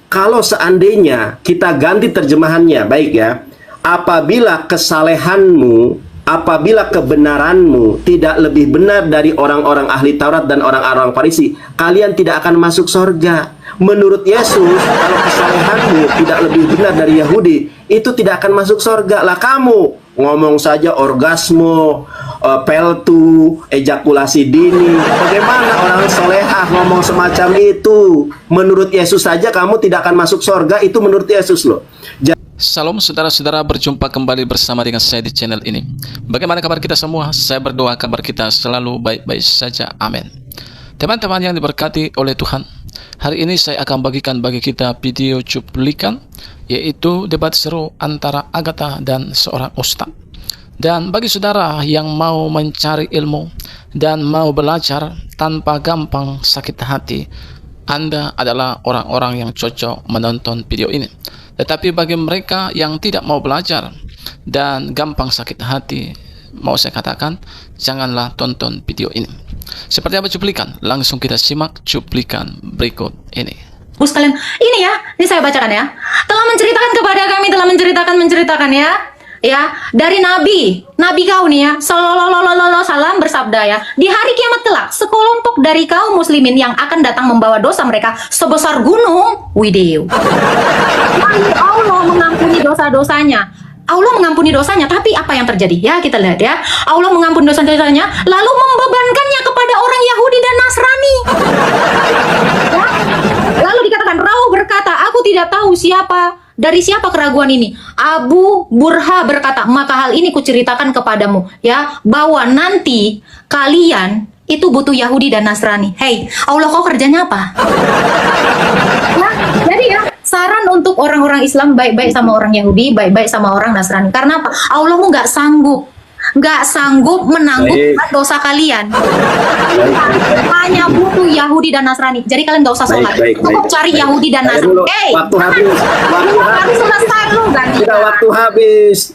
Kalau seandainya kita ganti terjemahannya, baik ya, apabila kesalehanmu, apabila kebenaranmu tidak lebih benar dari orang-orang ahli Taurat dan orang-orang Farisi, kalian tidak akan masuk sorga. Menurut Yesus, kalau kesalehanmu tidak lebih benar dari Yahudi, itu tidak akan masuk sorga. Lah kamu ngomong saja orgasme, peltu, ejakulasi dini. Bagaimana orang solehah ngomong semacam itu? Menurut Yesus saja kamu tidak akan masuk sorga, itu menurut Yesus loh. Salam saudara-saudara, berjumpa kembali bersama dengan saya di channel ini. Bagaimana kabar kita semua? Saya berdoa kabar kita selalu baik-baik saja. Amin. Teman-teman yang diberkati oleh Tuhan, hari ini saya akan bagikan bagi kita video cuplikan, yaitu debat seru antara Agatha dan seorang ustaz. Dan bagi saudara yang mau mencari ilmu dan mau belajar tanpa gampang sakit hati, Anda adalah orang-orang yang cocok menonton video ini. Tetapi bagi mereka yang tidak mau belajar dan gampang sakit hati, mau saya katakan, janganlah tonton video ini. Seperti apa cuplikan? Langsung kita simak cuplikan berikut ini. Sekalian, ini ya, ini saya bacakan ya. Telah menceritakan kepada kami, telah menceritakan ya, dari nabi kau nih ya, sallallahu salam bersabda ya, di hari kiamat kelak sekelompok dari kaum muslimin yang akan datang membawa dosa mereka sebesar gunung Wideu. Allah mengampuni dosa-dosanya. Allah mengampuni dosanya, tapi apa yang terjadi? Ya, kita lihat ya. Allah mengampuni dosa-dosanya, lalu membebankannya kepada orang Yahudi dan Nasrani. Ya. Lalu dikatakan, Rawu berkata, aku tidak tahu dari siapa keraguan ini. Abu Burha berkata, maka hal ini kuceritakan kepadamu, ya, bahwa nanti kalian itu butuh Yahudi dan Nasrani. Hei, Allah kau kerjanya apa? Ya, jadi ya, saran untuk orang-orang Islam, baik-baik sama orang Yahudi, baik-baik sama orang Nasrani. Karena apa? Allahmu nggak sanggup menanggung dosa kalian. Hanya butuh Yahudi dan Nasrani. Jadi kalian nggak usah sholat. Cukup cari Yahudi dan Nasrani. Waktu habis. Harus selesai lu ganti. Waktu habis.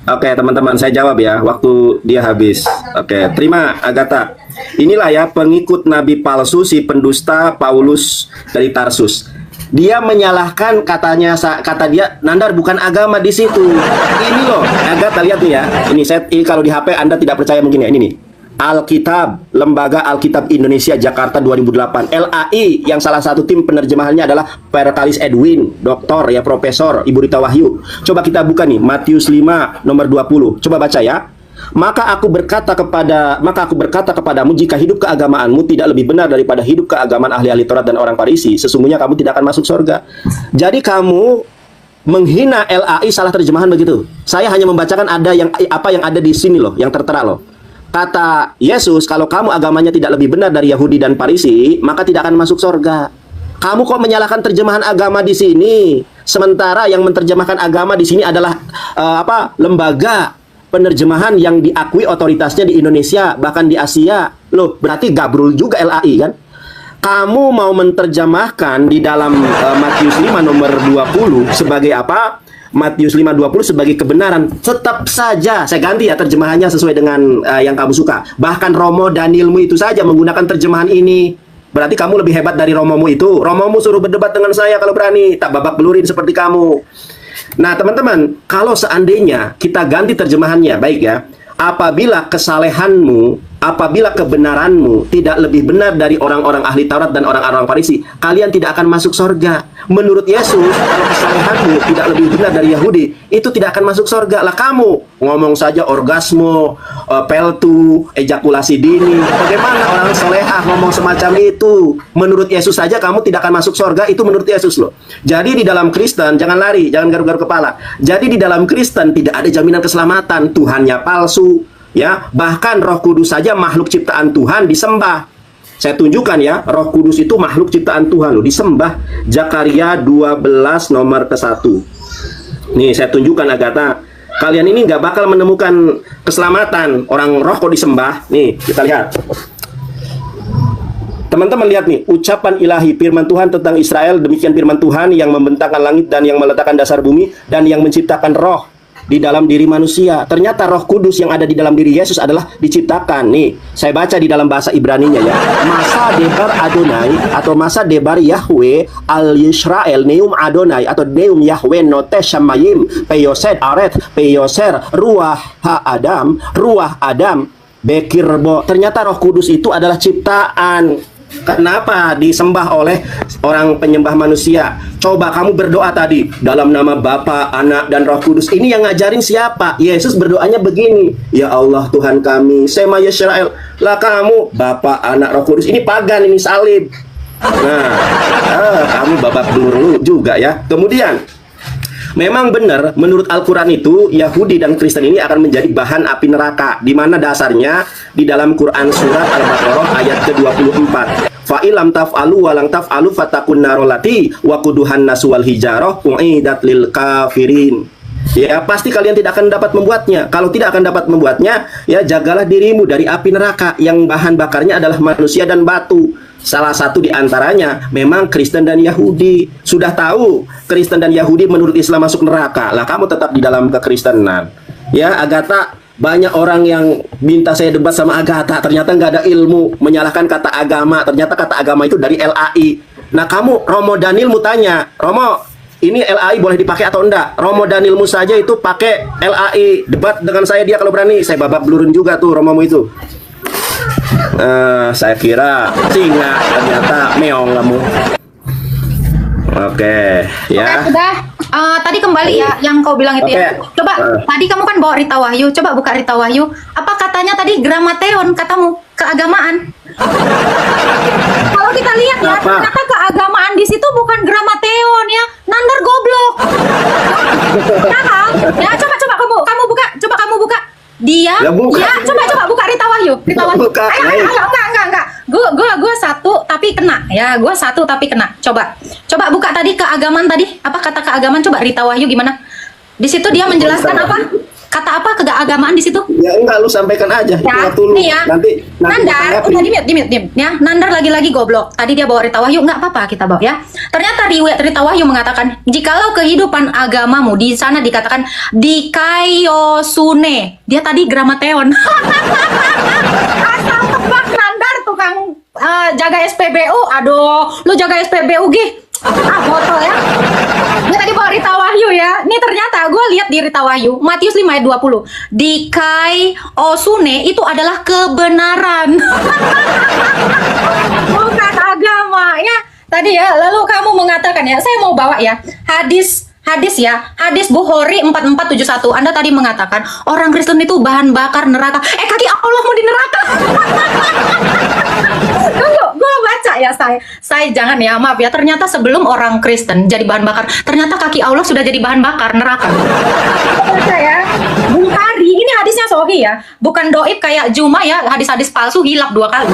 Oke, teman-teman, saya jawab ya. Waktu dia habis. Oke, terima Agatha. Inilah ya pengikut nabi palsu, si pendusta Paulus dari Tarsus. Dia menyalahkan, kata dia, Nandar bukan agama di situ. Ini loh, Agatha, lihat nih ya. Ini kalau di HP Anda tidak percaya mungkin ya. Ini nih. Alkitab, Lembaga Alkitab Indonesia Jakarta 2008, LAI, yang salah satu tim penerjemahannya adalah Pertalis Edwin, doktor ya, profesor, Ibu Rita Wahyu. Coba kita buka nih Matius 5 nomor 20. Coba baca ya. Maka aku berkata kepadamu, jika hidup keagamaanmu tidak lebih benar daripada hidup keagamaan ahli-ahli Taurat dan orang Farisi, sesungguhnya kamu tidak akan masuk surga. Jadi kamu menghina LAI, salah terjemahan begitu. Saya hanya membacakan apa yang ada di sini loh, yang tertera loh. Kata Yesus, kalau kamu agamanya tidak lebih benar dari Yahudi dan Farisi, maka tidak akan masuk surga. Kamu kok menyalahkan terjemahan agama di sini? Sementara yang menerjemahkan agama di sini adalah lembaga penerjemahan yang diakui otoritasnya di Indonesia, bahkan di Asia. Loh, berarti gabrul juga LAI kan? Kamu mau menerjemahkan di dalam Matius 5 nomor 20 sebagai apa? Matius 5:20 sebagai kebenaran. Tetap saja saya ganti ya terjemahannya sesuai dengan yang kamu suka. Bahkan Romo Danielmu itu saja menggunakan terjemahan ini. Berarti kamu lebih hebat dari Romomu itu. Romomu suruh berdebat dengan saya kalau berani, tak babak belurin seperti kamu. Nah, teman-teman, kalau seandainya kita ganti terjemahannya, baik ya. Apabila kesalehanmu, apabila kebenaranmu tidak lebih benar dari orang-orang ahli Taurat dan orang-orang Farisi, kalian tidak akan masuk sorga. Menurut Yesus, kalau kesalehanmu tidak lebih benar dari Yahudi, itu tidak akan masuk sorga. Lah kamu ngomong saja orgasme, peltu, ejakulasi dini. Bagaimana orang solehah ngomong semacam itu? Menurut Yesus saja kamu tidak akan masuk sorga, itu menurut Yesus loh. Jadi di dalam Kristen, jangan lari, jangan garuk-garuk kepala. Jadi di dalam Kristen tidak ada jaminan keselamatan. Tuhannya palsu. Ya, bahkan Roh Kudus saja makhluk ciptaan Tuhan disembah. Saya tunjukkan ya, Roh Kudus itu makhluk ciptaan Tuhan loh, disembah. Zakaria 12 nomor ke-1. Nih, saya tunjukkan Agatha. Kalian ini nggak bakal menemukan keselamatan. Orang roh kok disembah. Nih, kita lihat. Teman-teman lihat nih, ucapan ilahi firman Tuhan tentang Israel. Demikian firman Tuhan yang membentangkan langit dan yang meletakkan dasar bumi dan yang menciptakan roh. di dalam diri manusia. Ternyata Roh Kudus yang ada di dalam diri Yesus adalah diciptakan. Nih, saya baca di dalam bahasa Ibraninya ya. Masa debar Adonai atau masa debar Yahweh al Yisrael neum Adonai atau neum Yahweh note shamayim peyosed aret peyoser ruah ha Adam bekirbo. Ternyata Roh Kudus itu adalah ciptaan. Kenapa disembah oleh orang penyembah manusia? Coba kamu berdoa tadi dalam nama Bapa, Anak, dan Roh Kudus. Ini yang ngajarin siapa? Yesus berdoanya begini. Ya Allah Tuhan kami, Sema Yisrael. Lah kamu Bapa, Anak, Roh Kudus. Ini pagan, ini salib. Nah, kamu babak belur juga ya. Kemudian memang benar, menurut Al-Quran itu Yahudi dan Kristen ini akan menjadi bahan api neraka. Di mana dasarnya di dalam Quran surat Al-Baqarah ayat ke-24. Fa'ilam taf'alu walang taf'alu fatakun narolati wa kuduhan nasu wal hijarah u'idat lil kafirin. Ya pasti kalian tidak akan dapat membuatnya. Kalau tidak akan dapat membuatnya, ya jagalah dirimu dari api neraka yang bahan bakarnya adalah manusia dan batu. Salah satu di antaranya memang Kristen dan Yahudi. Sudah tahu Kristen dan Yahudi menurut Islam masuk neraka. Lah kamu tetap di dalam kekristenan. Ya, Agatha, banyak orang yang minta saya debat sama Agatha, ternyata nggak ada ilmu, menyalahkan kata agama. Ternyata kata agama itu dari LAI. Nah kamu, Romo Danilmu tanya, Romo, ini LAI boleh dipakai atau enggak? Romo Danilmu saja itu pakai LAI. Debat dengan saya dia kalau berani. Saya babak belurun juga tuh Romomu itu. Saya kira singa, ternyata meong kamu. Oke, ya. Oke, sudah. Tadi kembali ya yang kau bilang itu ya. Coba tadi kamu kan bawa Rita Wahyu. Coba buka Rita Wahyu. Apa katanya tadi gramateon katamu keagamaan? Kalau kita lihat ya, ternyata keagamaan di situ bukan gramateon ya. Nandar goblok. Ya, coba kamu buka. Coba kamu buka. Dia ya, coba buka Rita Wahyu. Buka. Ayo, enggak. Gua satu tapi kena ya. Gua satu tapi kena. Coba buka tadi keagamaan tadi. Apa kata keagamaan? Coba Rita Wahyu gimana? Di situ dia menjelaskan apa? Kata apa keagamaan di situ? Ya enggak, lu sampaikan aja. Ya, nih ya. Nanti Nandar, udah dimute ya. Nandar lagi goblok. Tadi dia bawa Rita Wahyu, enggak apa-apa kita bawa ya. Ternyata riwayat Rita Wahyu mengatakan, jikalau kehidupan agamamu di sana dikatakan dikaiosune. Dia tadi gramateon. Asal tebak Nandar tukang jaga SPBU. Aduh, lu jaga SPBU gih. Botol ya. Ini tadi bawa Rita Wahyu ya. Ini ternyata gue lihat di Rita Wahyu Matius 5 ayat 20. Dikai osune itu adalah kebenaran. Bukan agama ya. Tadi ya, lalu kamu mengatakan ya, saya mau bawa ya hadis ya, hadis Bukhari 4471. Anda tadi mengatakan orang Kristen itu bahan bakar neraka. Kaki Allah mau di neraka. Tunggu, gue baca ya saya jangan ya, maaf ya. Ternyata sebelum orang Kristen jadi bahan bakar, ternyata kaki Allah sudah jadi bahan bakar neraka. Baca ya, Bukhari ini hadisnya Sohi ya, bukan doib kayak Juma ya, hadis-hadis palsu hilap 2 kali.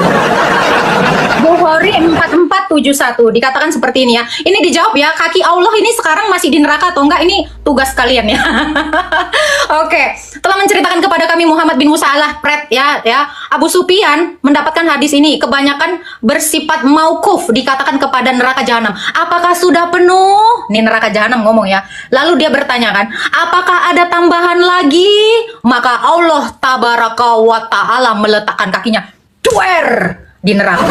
Bukhari 4471 dikatakan seperti ini ya. Ini dijawab ya, kaki Allah ini sekarang masih di neraka atau enggak, ini tugas kalian ya. Oke, telah menceritakan kepada kami Muhammad bin Musa al-Pret ya. Abu Sufyan mendapatkan hadis ini, kebanyakan bersifat maukuf, dikatakan kepada neraka jahanam. Apakah sudah penuh? Ini neraka jahanam ngomong ya. Lalu dia bertanya kan, apakah ada tambahan lagi? Maka Allah tabaraka wa ta'ala meletakkan kakinya duer di neraka.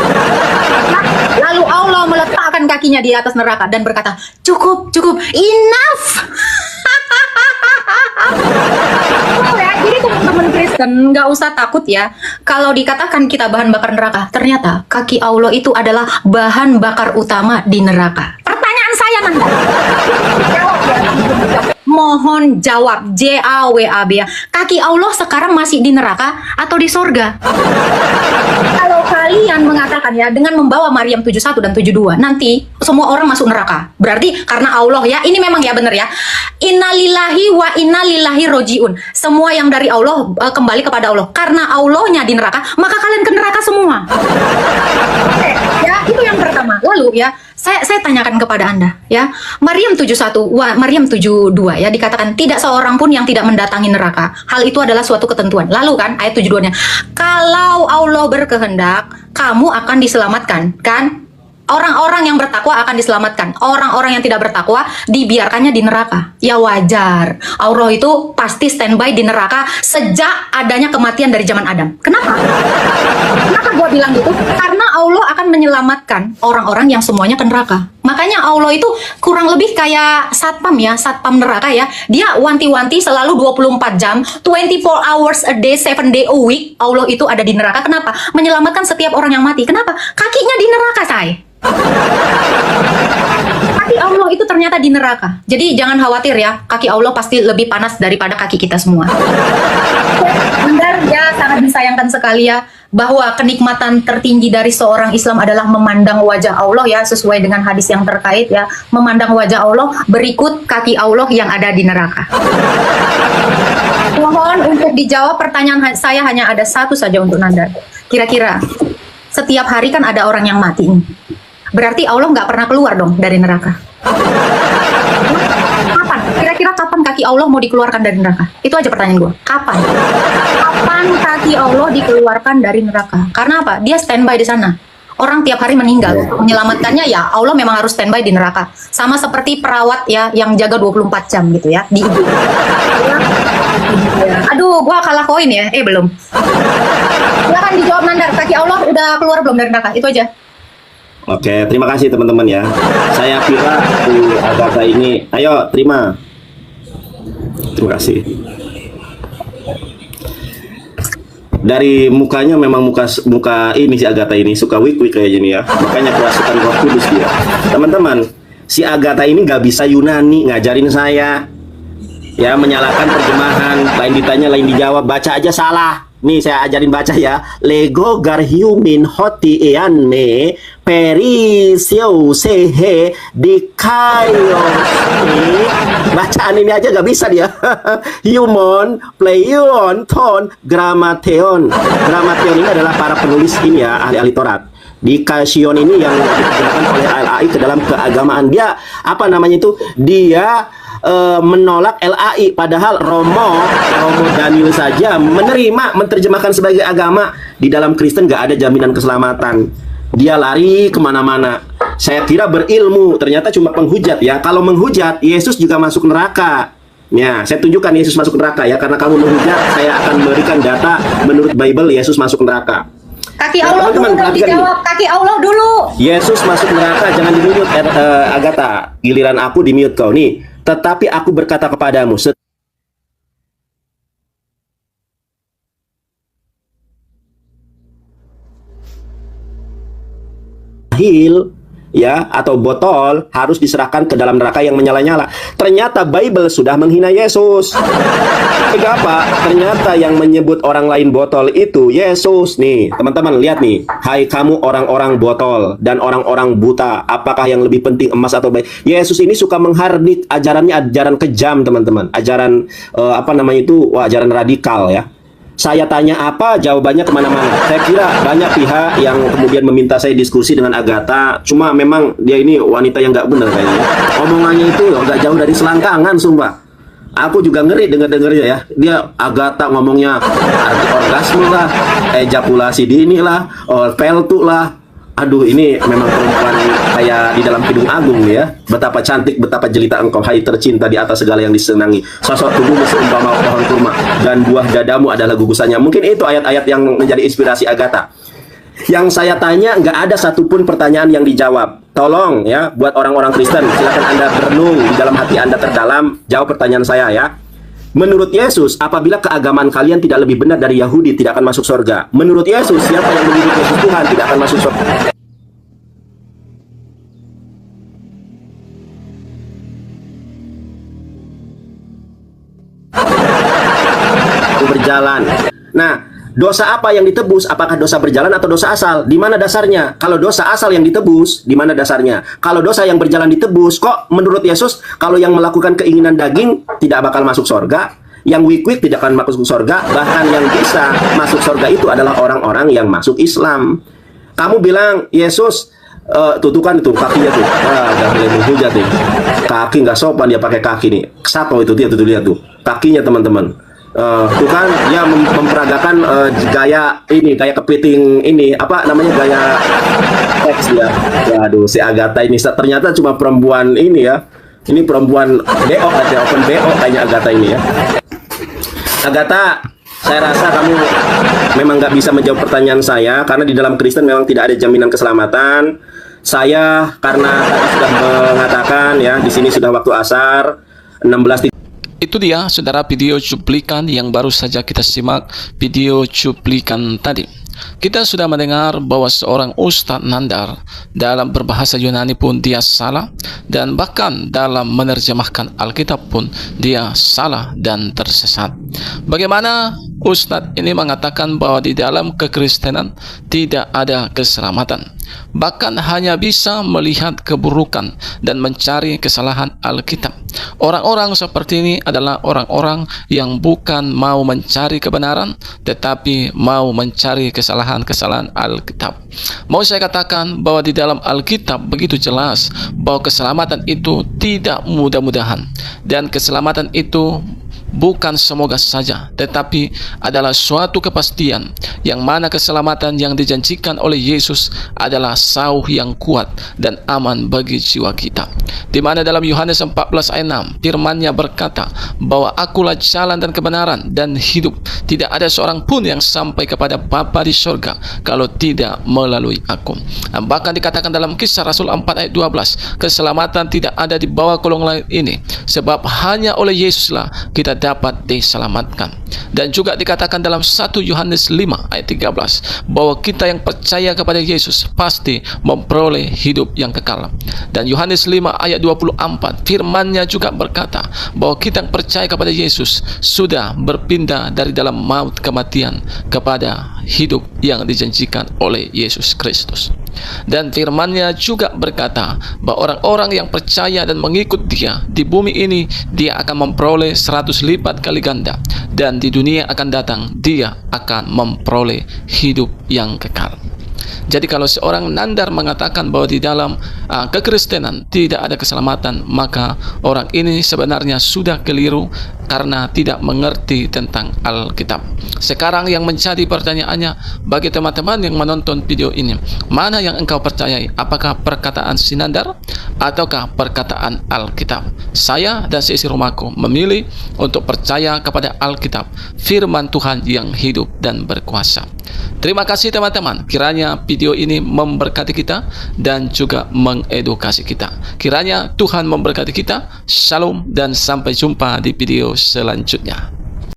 Lalu Allah meletakkan kakinya di atas neraka dan berkata, cukup, enough. Ya, jadi teman-teman Kristen nggak usah takut ya kalau dikatakan kita bahan bakar neraka. Ternyata kaki Allah itu adalah bahan bakar utama di neraka. Pertanyaan saya nanti. Mohon jawab, JAWAB ya. Kaki Allah sekarang masih di neraka atau di sorga? Kalau kalian mengatakan ya dengan membawa Maryam 71 dan 72, nanti semua orang masuk neraka. Berarti karena Allah ya, ini memang ya benar ya. Innalillahi wa innalillahi rojiun. Semua yang dari Allah kembali kepada Allah. Karena Allahnya di neraka, maka kalian ke neraka semua. Oke, ya itu yang pertama. Lalu ya, saya tanyakan kepada Anda ya, Maryam 71, Maryam 72 ya, dikatakan tidak seorang pun yang tidak mendatangi neraka. Hal itu adalah suatu ketentuan. Lalu kan ayat 72-nya, kalau Allah berkehendak, kamu akan diselamatkan kan? Orang-orang yang bertakwa akan diselamatkan. Orang-orang yang tidak bertakwa dibiarkannya di neraka. Ya wajar. Allah itu pasti standby di neraka sejak adanya kematian dari zaman Adam. Kenapa? Kenapa gue bilang gitu? Karena Allah akan menyelamatkan orang-orang yang semuanya ke neraka. Makanya Allah itu kurang lebih kayak satpam ya, satpam neraka ya. Dia wanti-wanti selalu 24 jam, 24 hours a day, 7 day a week. Allah itu ada di neraka. Kenapa? Menyelamatkan setiap orang yang mati. Kenapa? Kakinya di neraka, say. Kaki Allah itu ternyata di neraka. Jadi jangan khawatir ya, kaki Allah pasti lebih panas daripada kaki kita semua. Benar ya, sangat disayangkan sekali ya bahwa kenikmatan tertinggi dari seorang Islam adalah memandang wajah Allah ya, sesuai dengan hadis yang terkait ya, memandang wajah Allah berikut kaki Allah yang ada di neraka. Mohon untuk dijawab pertanyaan saya hanya ada satu saja untuk Nanda. Kira-kira setiap hari kan ada orang yang mati. Berarti Allah nggak pernah keluar dong dari neraka. Kapan? Kira-kira kapan kaki Allah mau dikeluarkan dari neraka? Itu aja pertanyaan gue. Kapan? Kapan kaki Allah dikeluarkan dari neraka? Karena apa? Dia standby di sana. Orang tiap hari meninggal. Untuk menyelamatkannya ya Allah memang harus standby di neraka. Sama seperti perawat ya yang jaga 24 jam gitu ya di ibu. Aduh, gua kalah koin ya. Belum. Silakan dijawab Nandar. Kaki Allah udah keluar belum dari neraka? Itu aja. Oke, terima kasih teman-teman ya. Saya kira Agatha ini, ayo terima. Terima kasih. Dari mukanya memang muka ini si Agatha ini suka wik-wik kayak gini ya. Makanya kerasukan Roh Kudus dia. Teman-teman, si Agatha ini nggak bisa Yunani ngajarin saya. Ya, menyalahkan terjemahan, lain ditanya, lain dijawab, baca aja salah. Nih saya ajarin baca ya. Lego garhiumin hoti ean me perisio sehe dikaios. Bacaan ini aja gak bisa dia. Human, playon, ton, gramateon. Gramateon ini adalah para penulis ini ya, ahli-ahli Taurat. Di Kasion ini yang digunakan oleh LAI ke dalam keagamaan. Dia apa namanya itu? Dia menolak LAI, padahal Romo Daniel saja menerjemahkan sebagai agama. Di dalam Kristen gak ada jaminan keselamatan. Dia lari kemana-mana. Saya kira berilmu, ternyata cuma penghujat ya. Kalau menghujat, Yesus juga masuk neraka. Ya, saya tunjukkan Yesus masuk neraka ya. Karena kamu menghujat, saya akan memberikan data menurut Bible Yesus masuk neraka. Kaki Allah dulu dong dijawab. Kaki Allah dulu. Yesus masuk neraka, jangan di-mute Agatha. Giliran aku di-mute kau nih. Tetapi aku berkata kepadamu, ya atau botol harus diserahkan ke dalam neraka yang menyala-nyala. Ternyata Bible sudah menghina Yesus. Kenapa? Ternyata yang menyebut orang lain botol itu Yesus. Nih teman-teman lihat nih. Hai kamu orang-orang botol dan orang-orang buta, apakah yang lebih penting, emas atau baik? Yesus ini suka menghardik ajarannya, ajaran kejam teman-teman. Ajaran apa namanya itu? Wah, ajaran radikal ya. Saya tanya apa, jawabannya kemana-mana. Saya kira banyak pihak yang kemudian meminta saya diskusi dengan Agatha. Cuma memang dia ini wanita yang nggak benar kayaknya. Omongannya itu nggak jauh dari selangkangan, sumpah. Aku juga ngeri denger-dengernya ya. Dia Agatha ngomongnya arti orgasme lah, ejakulasi dini lah, peltu lah. Aduh, ini memang perempuan kayak di dalam Kidung Agung ya. Betapa cantik, betapa jelita engkau, hai tercinta di atas segala yang disenangi. Sosok tubuhmu seumpama pohon kurma dan buah dadamu adalah gugusannya. Mungkin itu ayat-ayat yang menjadi inspirasi Agatha. Yang saya tanya nggak ada satupun pertanyaan yang dijawab. Tolong ya, buat orang-orang Kristen, silakan Anda berenung di dalam hati Anda terdalam. Jawab pertanyaan saya ya. Menurut Yesus, apabila keagamaan kalian tidak lebih benar dari Yahudi, tidak akan masuk surga. Menurut Yesus, siapa yang menyebut Yesus Tuhan tidak akan masuk surga. Berjalan. Nah, dosa apa yang ditebus? Apakah dosa berjalan atau dosa asal? Di mana dasarnya? Kalau dosa asal yang ditebus, di mana dasarnya? Kalau dosa yang berjalan ditebus, kok menurut Yesus kalau yang melakukan keinginan daging tidak bakal masuk surga, yang wik-wik tidak akan masuk surga, bahkan yang bisa masuk surga itu adalah orang-orang yang masuk Islam. Kamu bilang Yesus tutukan itu kakinya tuh, gak boleh menghujat nih. Kaki nggak sopan dia pakai kaki nih. Siapa itu dia tuh lihat tuh kakinya teman-teman. Tuh kan dia memperagakan gaya ini, gaya kepiting ini, apa namanya, gaya seks ya. Waduh, si Agatha ini ternyata cuma perempuan ini ya. Ini perempuan BO aja, open BO kayaknya Agatha ini ya. Agatha, saya rasa kamu memang nggak bisa menjawab pertanyaan saya karena di dalam Kristen memang tidak ada jaminan keselamatan. Saya karena tadi sudah mengatakan ya, di sini sudah waktu asar 16. Itu dia saudara video cuplikan yang baru saja kita simak, video cuplikan tadi. Kita sudah mendengar bahwa seorang Ustadz Nandar dalam berbahasa Yunani pun dia salah, dan bahkan dalam menerjemahkan Alkitab pun dia salah dan tersesat. Bagaimana Ustadz ini mengatakan bahwa di dalam kekristenan tidak ada keselamatan, bahkan hanya bisa melihat keburukan dan mencari kesalahan Alkitab. Orang-orang seperti ini adalah orang-orang yang bukan mau mencari kebenaran, tetapi mau mencari kesalahan-kesalahan Alkitab. Mau saya katakan bahwa di dalam Alkitab begitu jelas bahwa keselamatan itu tidak mudah-mudahan, dan keselamatan itu bukan semoga saja, tetapi adalah suatu kepastian, yang mana keselamatan yang dijanjikan oleh Yesus adalah sauh yang kuat dan aman bagi jiwa kita. Di mana dalam Yohanes 14 ayat 6 firman-Nya berkata bahwa akulah jalan dan kebenaran dan hidup, tidak ada seorang pun yang sampai kepada Bapa di surga kalau tidak melalui aku. Dan bahkan dikatakan dalam Kisah Rasul 4 ayat 12, keselamatan tidak ada di bawah golongan lain ini, sebab hanya oleh Yesuslah kita dapat diselamatkan. Dan juga dikatakan dalam 1 Yohanes 5 ayat 13 bahwa kita yang percaya kepada Yesus pasti memperoleh hidup yang kekal. Dan Yohanes 5 ayat 24 firman-Nya juga berkata bahwa kita yang percaya kepada Yesus sudah berpindah dari dalam maut kematian kepada hidup yang dijanjikan oleh Yesus Kristus. Dan firman-Nya juga berkata bahwa orang-orang yang percaya dan mengikut Dia di bumi ini, Dia akan memperoleh 100 lipat kali ganda, dan di dunia akan datang Dia akan memperoleh hidup yang kekal. Jadi kalau seorang Nandar mengatakan bahwa di dalam kekristenan tidak ada keselamatan, maka orang ini sebenarnya sudah keliru karena tidak mengerti tentang Alkitab. Sekarang yang menjadi pertanyaannya bagi teman-teman yang menonton video ini, mana yang engkau percayai? Apakah perkataan si Nandar ataukah perkataan Alkitab? Saya dan seisi rumahku memilih untuk percaya kepada Alkitab, firman Tuhan yang hidup dan berkuasa. Terima kasih teman-teman, kiranya video ini memberkati kita dan juga mengedukasi kita. Kiranya Tuhan memberkati kita. Shalom dan sampai jumpa di video selanjutnya.